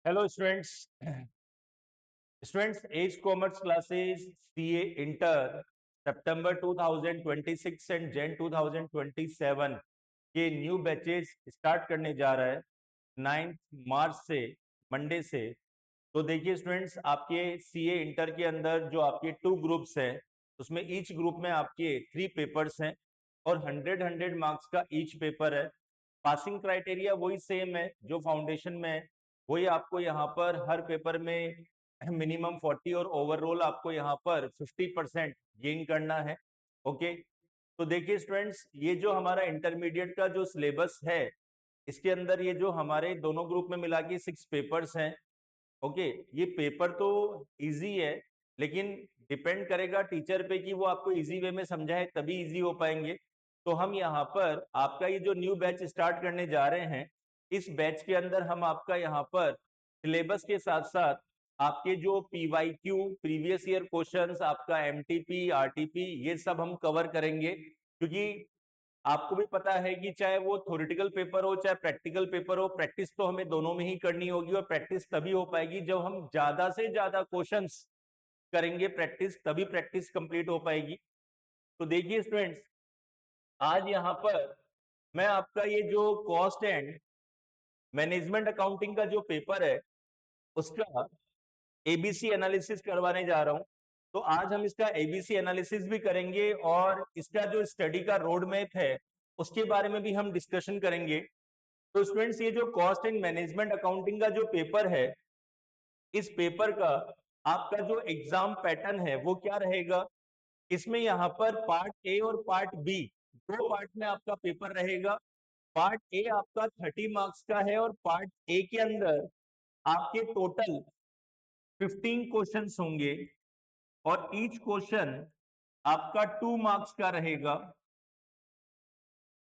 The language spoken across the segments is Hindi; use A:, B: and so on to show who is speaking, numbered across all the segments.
A: Hello students as commerce classes CA inter सितंबर 2026 एंड जैन 2027 के न्यू बैचेस स्टार्ट करने जा रहा है 9 मार्च से, मंडे से। तो देखिए स्टूडेंट्स, आपके सीए इंटर के अंदर जो आपके 2 ग्रुप्स हैं, उसमें ईच ग्रुप में आपके 3 पेपर्स हैं और 100 मार्क्स का ईच पेपर है। पासिंग क्राइटेरिया वही सेम है जो फाउंडेशन में है, वही आपको यहाँ पर हर पेपर में मिनिमम 40 और ओवरऑल आपको यहाँ पर 50% गेन करना है। ओके, तो देखिए स्टूडेंट्स, ये जो हमारा इंटरमीडिएट का जो सिलेबस है, इसके अंदर ये जो हमारे दोनों ग्रुप में मिला के 6 पेपर्स हैं। ओके, ये पेपर तो इजी है, लेकिन डिपेंड करेगा टीचर पे कि वो आपको इजी वे में समझाए तभी इजी हो पाएंगे। तो हम यहाँ पर आपका ये जो न्यू बैच स्टार्ट करने जा रहे हैं, इस बैच के अंदर हम आपका यहाँ पर सिलेबस के साथ साथ आपके जो पीवाईक्यू, प्रीवियस ईयर क्वेश्चंस, आपका एमटीपी, आरटीपी, ये सब हम कवर करेंगे। क्योंकि आपको भी पता है कि चाहे वो थ्योरेटिकल पेपर हो चाहे प्रैक्टिकल पेपर हो, प्रैक्टिस तो हमें दोनों में ही करनी होगी, और प्रैक्टिस तभी हो पाएगी जब हम ज्यादा से ज्यादा क्वेश्चंस करेंगे। प्रैक्टिस तभी प्रैक्टिस कंप्लीट हो पाएगी। तो देखिए स्टूडेंट्स, आज यहाँ पर मैं आपका ये जो कॉस्ट एंड मैनेजमेंट अकाउंटिंग का जो पेपर है, उसका एबीसी एनालिसिस करवाने जा रहा हूं। तो आज हम इसका एबीसी एनालिसिस भी करेंगे और इसका जो स्टडी का रोड मैप है उसके बारे में भी हम डिस्कशन करेंगे। तो स्टूडेंट्स, ये जो कॉस्ट एंड मैनेजमेंट अकाउंटिंग का जो पेपर है, इस पेपर का आपका जो एग्जाम पैटर्न है वो क्या रहेगा? इसमें यहाँ पर पार्ट ए और पार्ट बी, 2 पार्ट में आपका पेपर रहेगा। पार्ट ए आपका 30 मार्क्स का है और पार्ट ए के अंदर आपके टोटल 15 क्वेश्चंस होंगे और ईच क्वेश्चन आपका 2 मार्क्स का रहेगा।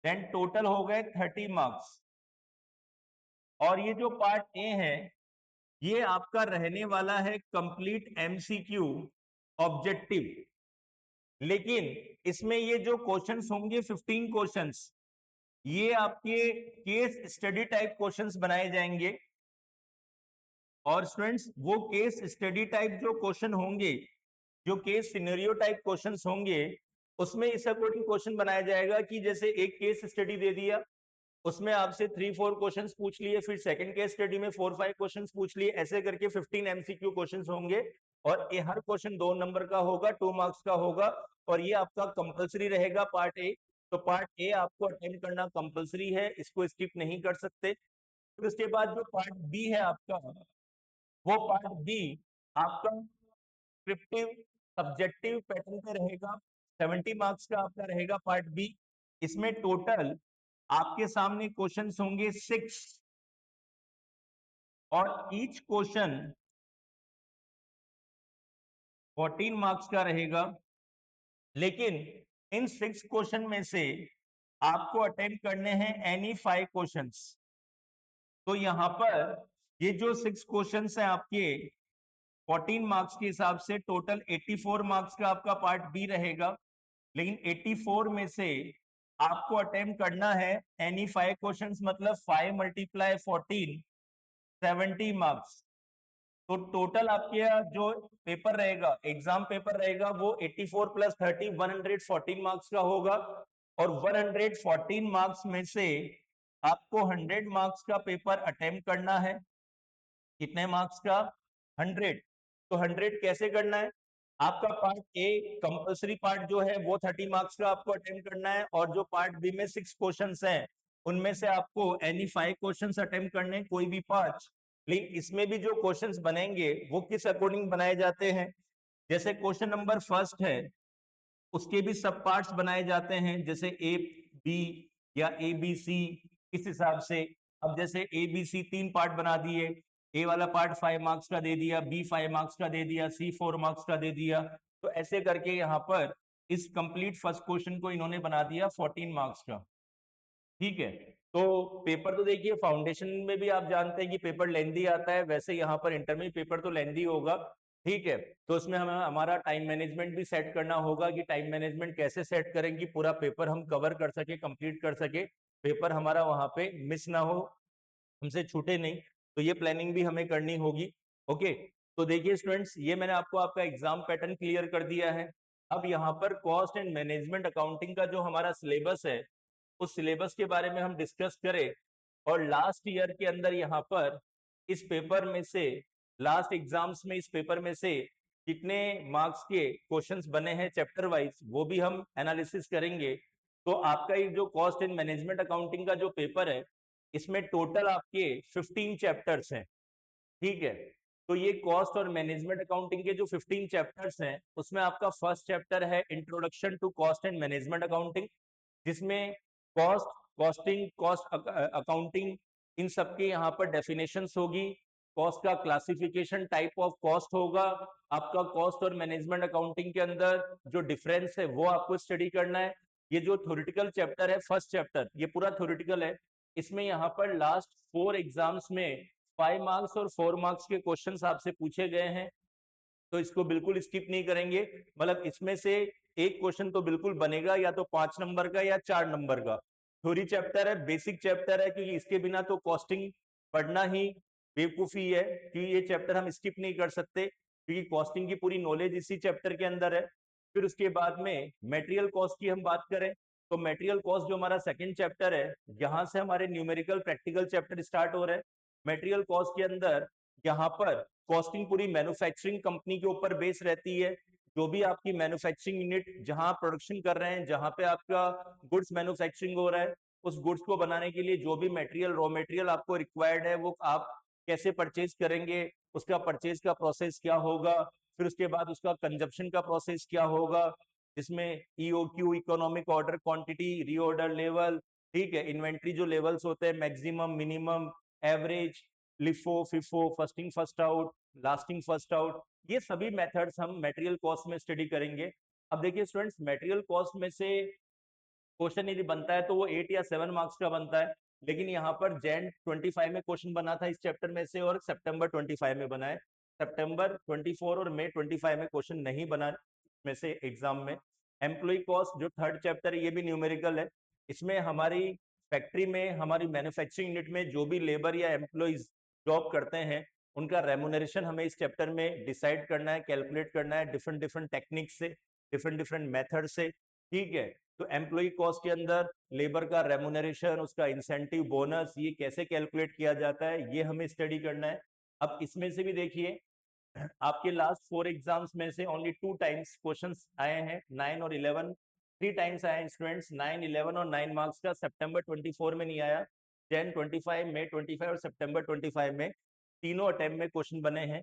A: देन टोटल हो गए 30 मार्क्स। और ये जो पार्ट ए है, ये आपका रहने वाला है कंप्लीट एमसीक्यू ऑब्जेक्टिव। लेकिन इसमें ये जो क्वेश्चंस होंगे 15 क्वेश्चंस, ये आपके केस स्टडी टाइप क्वेश्चंस बनाए जाएंगे। और स्टूडेंट्स, वो केस स्टडी टाइप जो क्वेश्चन होंगे, जो केस सिनेरियो टाइप क्वेश्चंस होंगे, उसमें इस अकॉर्डिंग क्वेश्चन बनाया जाएगा कि जैसे एक केस स्टडी दे दिया, उसमें आपसे 3-4 क्वेश्चंस पूछ लिए, फिर सेकंड केस स्टडी में 4-5 क्वेश्चंस पूछ लिए, ऐसे करके 15 एमसीक्यू क्वेश्चंस होंगे। और ये हर क्वेश्चन 2 नंबर का होगा, 2 मार्क्स का होगा। और ये आपका कंपलसरी रहेगा पार्ट ए। तो पार्ट ए आपको अटेंड करना कंपलसरी है, इसको स्किप नहीं कर सकते। फिर उसके बाद जो पार्ट बी है आपका, वो पार्ट बी आपका प्रिस्क्रिप्टिव सब्जेक्टिव पैटर्न पे रहेगा। 70 मार्क्स का आपका रहेगा पार्ट बी। इसमें टोटल आपके सामने क्वेश्चंस होंगे 6 और ईच क्वेश्चन 14 मार्क्स का रहेगा। लेकिन इन 6 क्वेश्चन में से आपको अटेम्प्ट करने हैं एनी 5 क्वेश्चंस। तो यहाँ पर ये जो 6 क्वेश्चंस हैं आपके 14 मार्क्स के हिसाब से, टोटल 84 मार्क्स का आपका पार्ट बी रहेगा। लेकिन 84 में से आपको अटेम्प्ट करना है एनी 5 क्वेश्चंस, मतलब 5 × 14 70 मार्क्स। तो टोटल आपके यहाँ जो पेपर रहेगा, एग्जाम पेपर रहेगा, वो 84 + 30 114 मार्क्स का होगा। और 114 मार्क्स में से आपको 100 मार्क्स का पेपर अटेम्प्ट करना है। कितने मार्क्स का? 100। तो 100 कैसे करना है? आपका पार्ट ए कंपल्सरी पार्ट जो है वो 30 मार्क्स का आपको अटेम्प्ट करना है, और जो पार्ट बी में 6 क्वेश्चंस हैं, उनमें से आपको एनी 5 क्वेश्चंस अटेम्प्ट करने, कोई भी 5। लेकिन इसमें भी जो क्वेश्चंस बनेंगे वो किस अकॉर्डिंग बनाए जाते हैं? जैसे क्वेश्चन नंबर फर्स्ट है, उसके भी सब पार्ट्स बनाए जाते हैं, जैसे ए बी या ए बी सी, इस हिसाब से। अब जैसे ए बी सी 3 पार्ट बना दिए, ए वाला पार्ट 5 मार्क्स का दे दिया, बी 5 मार्क्स का दे दिया, सी 4 मार्क्स का दे दिया। तो ऐसे करके यहाँ पर इस कंप्लीट फर्स्ट क्वेश्चन को इन्होंने बना दिया 14 मार्क्स का। ठीक है, तो पेपर तो देखिए फाउंडेशन में भी आप जानते हैं कि पेपर लेंदी आता है, वैसे यहाँ पर इंटर में पेपर तो लेंदी होगा। ठीक है, तो उसमें हमें हमारा टाइम मैनेजमेंट भी सेट करना होगा कि टाइम मैनेजमेंट कैसे सेट करें कि पूरा पेपर हम कवर कर सके, कंप्लीट कर सके, पेपर हमारा वहां पे मिस ना हो, हमसे छूटे नहीं। तो ये प्लानिंग भी हमें करनी होगी। ओके, तो देखिए स्टूडेंट्स, ये मैंने आपको आपका एग्जाम पैटर्न क्लियर कर दिया है। अब यहाँ पर कॉस्ट एंड मैनेजमेंट अकाउंटिंग का जो हमारा सिलेबस है, उस सिलेबस के बारे में हम डिस्कस करें। और लास्ट ईयर के अंदर यहाँ पर इस पेपर में से, लास्ट एग्जाम्स में इस पेपर में से कितने मार्क्स के क्वेश्चंस बने हैं चैप्टर वाइज, वो भी हम एनालिसिस करेंगे। तो आपका ये जो कॉस्ट एंड मैनेजमेंट अकाउंटिंग का जो पेपर है, इसमें टोटल आपके 15 चैप्टर्स हैं। ठीक है, तो ये कॉस्ट और मैनेजमेंट अकाउंटिंग के जो 15 चैप्टर्स हैं, उसमें आपका फर्स्ट चैप्टर है introduction to cost and management accounting, जिसमें कॉस्ट, कॉस्टिंग, कॉस्ट अकाउंटिंग, इन सबके यहाँ पर डेफिनेशंस होगी। कॉस्ट का क्लासिफिकेशन, टाइप ऑफ कॉस्ट होगा। आपका कॉस्ट और मैनेजमेंट अकाउंटिंग के अंदर जो डिफरेंस है वो आपको स्टडी करना है। ये जो थ्योरेटिकल चैप्टर है, फर्स्ट चैप्टर, ये पूरा थ्योरेटिकल है। इसमें यहाँ पर लास्ट 4 एग्जाम्स में 5 मार्क्स और 4 मार्क्स के क्वेश्चंस आपसे पूछे गए हैं, तो इसको बिल्कुल स्किप नहीं करेंगे। मतलब इसमें से एक क्वेश्चन तो बिल्कुल बनेगा, या तो 5 नंबर का या 4 नंबर का। थ्योरी चैप्टर है, बेसिक चैप्टर है, क्योंकि इसके बिना तो कॉस्टिंग पढ़ना ही बेवकूफी है, कि ये चैप्टर हम स्किप नहीं कर सकते, क्योंकि कॉस्टिंग की पूरी नॉलेज इसी चैप्टर के अंदर है। फिर उसके बाद में मटेरियल कॉस्ट की हम बात करें, तो मटेरियल कॉस्ट जो हमारा सेकंड चैप्टर है, यहाँ से हमारे न्यूमेरिकल प्रैक्टिकल चैप्टर स्टार्ट हो रहे हैं। मटेरियल कॉस्ट के अंदर यहाँ पर कॉस्टिंग पूरी मैन्युफैक्चरिंग कंपनी के ऊपर बेस रहती है। जो भी आपकी मैन्युफैक्चरिंग यूनिट जहां प्रोडक्शन कर रहे हैं, जहां पे आपका गुड्स मैन्युफैक्चरिंग हो रहा है, उस गुड्स को बनाने के लिए जो भी मटेरियल, रॉ मटेरियल आपको रिक्वायर्ड है, वो आप कैसे परचेज करेंगे, उसका परचेज का प्रोसेस क्या होगा। फिर उसके बाद उसका कंजप्शन का प्रोसेस क्या होगा, जिसमें EOQ, economic order quantity, reorder level, ठीक है, इन्वेंट्री जो लेवल्स होते हैं, maximum, minimum, average, LIFO, FIFO, first in first out, last in first out, ये सभी मेथड्स हम मटेरियल कॉस्ट में स्टडी करेंगे। अब देखिए स्टूडेंट्स, मटेरियल कॉस्ट में से क्वेश्चन यदि बनता है तो वो 8 या 7 मार्क्स का बनता है, लेकिन यहाँ पर जैन 25 में क्वेश्चन बना था इस चैप्टर में से, और सितंबर 25 में बना है। सितंबर 24 और मई 25 में क्वेश्चन नहीं बना में से एग्जाम में। एम्प्लॉय कॉस्ट जो थर्ड चैप्टर है, ये भी न्यूमेरिकल है। इसमें हमारी फैक्ट्री में, हमारी मैन्युफैक्चरिंग यूनिट में जो भी लेबर या एम्प्लॉइज जॉब करते हैं, उनका रेमुनरेशन हमें इस चैप्टर में डिसाइड करना है, कैलकुलेट करना है, डिफरेंट डिफरेंट टेक्निक से, डिफरेंट डिफरेंट मेथड से। ठीक है, तो एम्प्लॉय कॉस्ट के अंदर लेबर का रेमुनरेशन, उसका इंसेंटिव, बोनस, ये कैसे कैलकुलेट किया जाता है, ये हमें स्टडी करना है। अब इसमें से भी देखिए, आपके लास्ट 4 एग्जाम्स में से ओनली 2 टाइम्स क्वेश्चंस आए हैं, 9 और 11, 3 टाइम्स आए हैं स्टूडेंट्स। 9, 11 और 9 मार्क्स का सितंबर 24 में नहीं आया, जैन 25, मई 25 और सितंबर 25 में तीनों अटेम्प्ट में क्वेश्चन बने हैं।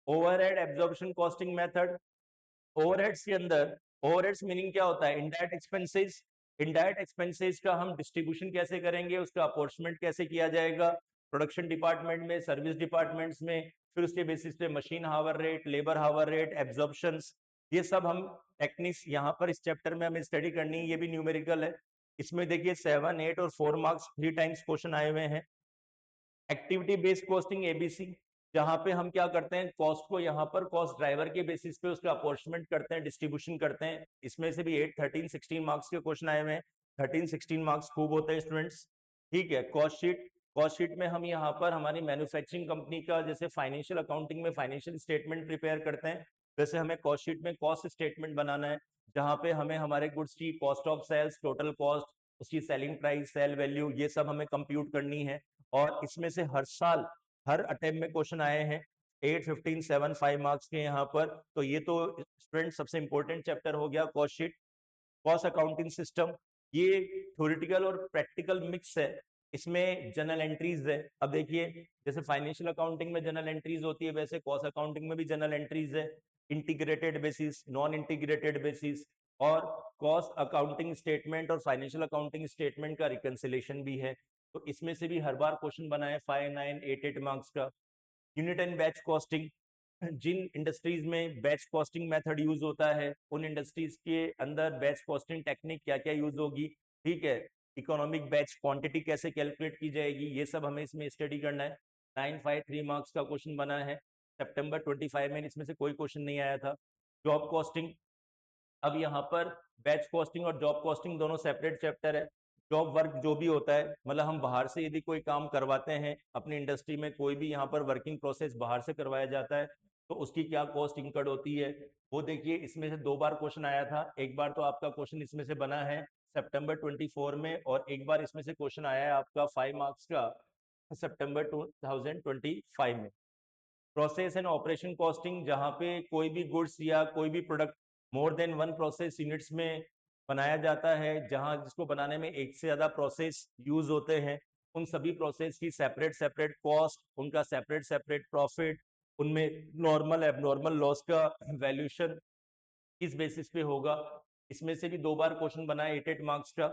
A: Overhead absorption costing method, overheads के अंदर, ओवरहेड्स मीनिंग क्या होता है, इनडायरेक्ट एक्सपेंसेस। इनडायरेक्ट एक्सपेंसेस का हम डिस्ट्रीब्यूशन कैसे करेंगे, उसका अपॉर्चमेंट कैसे किया जाएगा, प्रोडक्शन डिपार्टमेंट में, सर्विस डिपार्टमेंट्स में, फिर उसके बेसिस पे मशीन हावर रेट, लेबर हावर रेट, एब्जॉर्प्शंस, ये सब हम टेक्निक्स यहाँ पर इस चैप्टर में हमें स्टडी करनी है। ये भी न्यूमेरिकल है। इसमें देखिए 7, 8 और 4 मार्क्स 3 टाइम्स क्वेश्चन आए हुए हैं। एक्टिविटी बेस्ड कॉस्टिंग, एबीसी, जहां पे हम क्या करते हैं, कॉस्ट को यहाँ पर कॉस्ट ड्राइवर के बेसिस पे उसका अपॉर्चमेंट करते हैं, डिस्ट्रीब्यूशन करते हैं। इसमें से भी 8, 13, 16 मार्क्स के क्वेश्चन आए हुए हैं। 13, 16 मार्क्स खूब होते हैं स्टूडेंट्स। ठीक है, कॉस्ट शीट, कॉस्ट शीट में हम यहाँ पर हमारी मैन्युफैक्चरिंग कंपनी का, जैसे फाइनेंशियल अकाउंटिंग में फाइनेंशियल स्टेटमेंट प्रिपेयर करते हैं, वैसे हमें कॉस्ट शीट में कॉस्ट स्टेटमेंट बनाना है, जहाँ पे हमें हमारे गुड्स की cost of sales, total cost, उसकी सेलिंग प्राइस, सेल वैल्यू, ये सब हमें कंप्यूट करनी है। और इसमें से हर साल, हर अटेम्प्ट में क्वेश्चन आए हैं, 8, 15, 7, 5 मार्क्स के यहाँ पर। तो ये तो स्टूडेंट सबसे इंपॉर्टेंट चैप्टर हो गया cost sheet. Cost accounting system, ये थ्योरेटिकल और प्रैक्टिकल मिक्स है। इसमें जनरल एंट्रीज है। अब देखिए, जैसे फाइनेंशियल अकाउंटिंग में जनरल एंट्रीज होती है, वैसे कॉस्ट अकाउंटिंग में भी जनरल एंट्रीज है। Integrated basis, non integrated basis, और कॉस्ट अकाउंटिंग स्टेटमेंट और फाइनेंशियल अकाउंटिंग स्टेटमेंट का रिकंसिलेशन भी है। तो इसमें से भी हर बार क्वेश्चन बना है 5, 9, 8, 8 मार्क्स का। यूनिट एंड बैच कॉस्टिंग, जिन इंडस्ट्रीज में बैच कॉस्टिंग मेथड यूज होता है, उन इंडस्ट्रीज के अंदर बैच कॉस्टिंग टेक्निक क्या क्या यूज होगी। ठीक है, इकोनॉमिक बैच क्वांटिटी कैसे कैलकुलेट की जाएगी, ये सब हमें इसमें स्टडी करना है। 9, 5, 3 मार्क्स का क्वेश्चन बना है सितंबर 25 में, इसमें से कोई क्वेश्चन नहीं आया था। जॉब कॉस्टिंग, अब यहाँ पर बैच कॉस्टिंग और जॉब कॉस्टिंग दोनों सेपरेट चैप्टर है। जॉब वर्क जो भी होता है, मतलब हम बाहर से यदि कोई काम करवाते हैं अपनी इंडस्ट्री में, कोई भी यहाँ पर वर्किंग प्रोसेस बाहर से करवाया जाता है तो उसकी क्या कॉस्ट इंकर्ड होती है, वो देखिए इसमें से 2 बार क्वेश्चन आया था। एक बार तो आपका क्वेश्चन इसमें से बना है सितंबर 24 में, और एक बार इसमें से क्वेश्चन आया है आपका 5 मार्क्स का सितंबर 2025 में। प्रोसेस एंड ऑपरेशन कॉस्टिंग, जहाँ पे कोई भी गुड्स या कोई भी product more than 1 process units में बनाया जाता है, जहाँ जिसको बनाने में एक से ज्यादा प्रोसेस यूज होते हैं, उन सभी प्रोसेस की सेपरेट सेपरेट कॉस्ट, उनका सेपरेट सेपरेट प्रॉफिट, उनमें नॉर्मल एबनॉर्मल लॉस का वैल्यूएशन किस बेसिस पे होगा। इसमें से भी 2 बार क्वेश्चन बना है 8 मार्क्स का।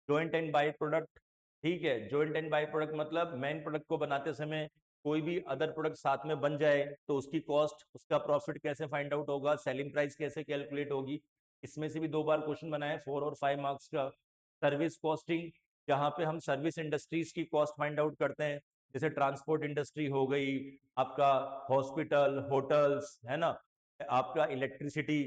A: जॉइंट एंड बाई प्रोडक्ट, ठीक है, जॉइंट एंड बाई प्रोडक्ट मतलब मेन प्रोडक्ट को बनाते समय कोई भी अदर प्रोडक्ट साथ में बन जाए तो उसकी कॉस्ट, उसका प्रॉफिट कैसे फाइंड आउट होगा, सेलिंग प्राइस कैसे कैलकुलेट होगी। इसमें से भी 2 बार क्वेश्चन बना है 4 और 5 मार्क्स का। सर्विस कॉस्टिंग, जहाँ पे हम सर्विस इंडस्ट्रीज की कॉस्ट फाइंड आउट करते हैं, जैसे ट्रांसपोर्ट इंडस्ट्री हो गई, आपका हॉस्पिटल, होटल्स, है ना, आपका इलेक्ट्रिसिटी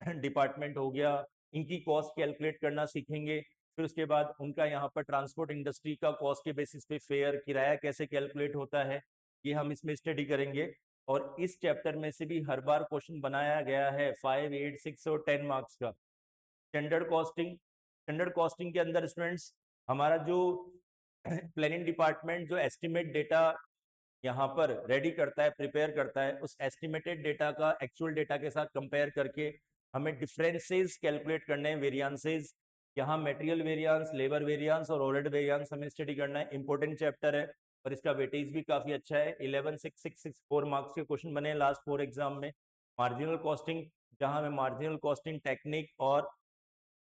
A: डिपार्टमेंट हो गया, इनकी कॉस्ट कैलकुलेट करना सीखेंगे। फिर उसके बाद उनका यहाँ पर ट्रांसपोर्ट इंडस्ट्री का कॉस्ट के बेसिस पे फेयर, किराया कैसे कैलकुलेट होता है, ये हम इसमें स्टडी करेंगे। और इस चैप्टर में से भी हर बार क्वेश्चन बनाया गया है 5, 8, 6 और 10 मार्क्स का। स्टैंडर्ड कॉस्टिंग, स्टैंडर्ड कॉस्टिंग के अंदर स्टूडेंट्स हमारा जो प्लानिंग डिपार्टमेंट जो एस्टिमेट डेटा यहाँ पर रेडी करता है, प्रिपेयर करता है, उस एस्टिमेटेड डेटा का एक्चुअल डेटा के साथ कंपेयर करके हमें डिफरेंसेस कैलकुलेट करने हैं, वेरिएंसेस। यहाँ मटेरियल वेरिएंस, लेबर वेरिएंस और ओवरहेड वेरिएंस हमें स्टडी करना है। इंपॉर्टेंट चैप्टर है और इसका वेटेज भी काफी अच्छा है। 11,664 मार्क्स के क्वेश्चन बने लास्ट 4 एग्जाम में। मार्जिनल कॉस्टिंग, जहां हमें मार्जिनल कॉस्टिंग टेक्निक और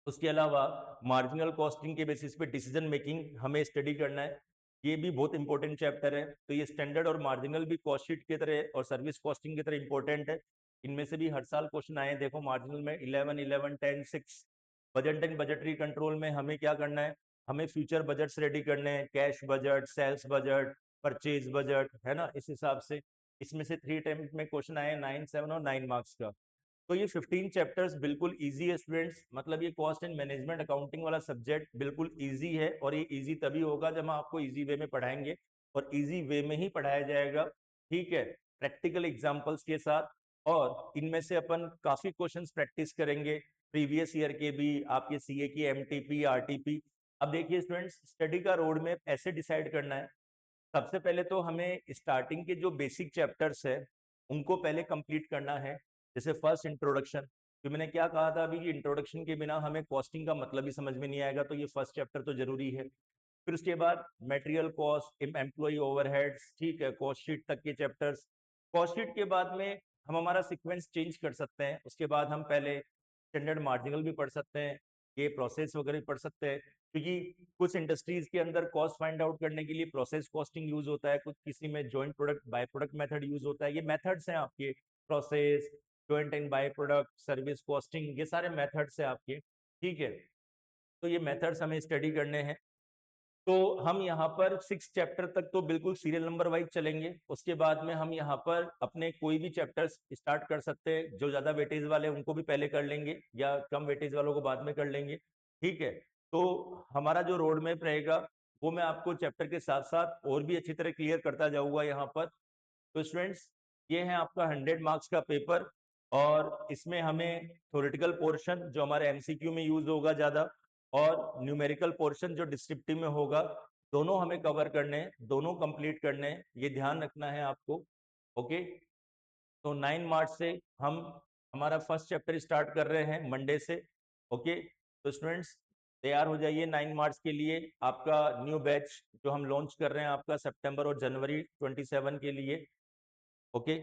A: उसके अलावा मार्जिनल कॉस्टिंग के बेसिस पे डिसीजन मेकिंग हमें स्टडी करना है। ये भी बहुत इंपॉर्टेंट चैप्टर है। तो ये स्टैंडर्ड और मार्जिनल भी कॉस्ट शीट की तरह और सर्विस कॉस्टिंग की तरह इंपॉर्टेंट है। इनमें से भी हर साल क्वेश्चन आए हैं। देखो मार्जिनल में 11, 11, 10, 6। बजट एंड बजटरी कंट्रोल में हमें क्या करना है, हमें फ्यूचर बजट्स रेडी करने हैं, cash budget, sales budget, purchase budget, है ना, इस हिसाब से। इसमें से 3 अटेम्प्ट में क्वेश्चन आए 9, 7 और 9 मार्क्स का। तो ये 15 चैप्टर्स बिल्कुल इजी है स्टूडेंट्स, मतलब ये कॉस्ट एंड मैनेजमेंट अकाउंटिंग वाला सब्जेक्ट बिल्कुल इजी है। और ये इजी तभी होगा जब हम आपको इजी वे में पढ़ाएंगे, और इजी वे में ही पढ़ाया जाएगा, ठीक है, प्रैक्टिकल एग्जांपल्स के साथ। और इनमें से अपन काफी क्वेश्चंस प्रैक्टिस करेंगे प्रीवियस ईयर के भी, आपके सीए की, एमटीपी, आरटीपी। अब देखिए स्टूडेंट्स, स्टडी का रोड मैप ऐसे डिसाइड करना है। सबसे पहले तो हमें स्टार्टिंग के जो बेसिक चैप्टर्स है उनको पहले कंप्लीट करना है। जैसे फर्स्ट इंट्रोडक्शन, जो मैंने क्या कहा था अभी कि इंट्रोडक्शन के बिना हमें कॉस्टिंग का मतलब ही समझ में नहीं आएगा, तो ये फर्स्ट चैप्टर तो जरूरी है। फिर उसके बाद मटेरियल कॉस्ट, एम्प्लॉय ओवरहेड्स, ठीक है, कॉस्ट शीट तक के चैप्टर्स। कॉस्ट शीट के बाद में हम हमारा सीक्वेंस चेंज कर सकते हैं। उसके बाद हम पहले स्टैंडर्ड मार्जिनल भी पढ़ सकते हैं, ये प्रोसेस वगैरह भी पढ़ सकते हैं, क्योंकि कुछ इंडस्ट्रीज के अंदर कॉस्ट फाइंड आउट करने के लिए प्रोसेस कॉस्टिंग यूज होता है, कुछ किसी में joint product by product method use होता है। ये मेथड्स हैं आपके, process, joint and by product, service costing, ये सारे मेथड्स हैं आपके, ठीक है। तो ये मेथड्स हमें स्टडी करने हैं। तो हम यहाँ पर 6 चैप्टर तक तो बिल्कुल सीरियल नंबर वाइज चलेंगे। उसके बाद में हम यहाँ पर अपने कोई भी चैप्टर्स स्टार्ट कर सकते हैं, जो ज्यादा वेटेज वाले उनको भी पहले कर लेंगे या कम वेटेज वालों को बाद में कर लेंगे, ठीक है। तो हमारा जो रोड मैप रहेगा वो मैं आपको चैप्टर के साथ साथ और भी अच्छी तरह क्लियर करता जाऊंगा यहाँ पर। तो स्टूडेंट्स, ये है आपका 100 मार्क्स का पेपर, और इसमें हमें थ्योरेटिकल पोर्शन जो हमारे एमसीक्यू में यूज होगा ज्यादा, और न्यूमेरिकल पोर्शन जो डिस्क्रिप्टिव में होगा, दोनों हमें कवर करने हैं, दोनों कंप्लीट करने हैं, ये ध्यान रखना है आपको। ओके, तो 9 मार्च से हम हमारा फर्स्ट चैप्टर स्टार्ट कर रहे हैं, मंडे से। ओके, तो स्टूडेंट्स तैयार हो जाइए 9 मार्च के लिए। आपका न्यू बैच जो हम लॉन्च कर रहे हैं आपका सितंबर और जनवरी 27 के लिए। ओके।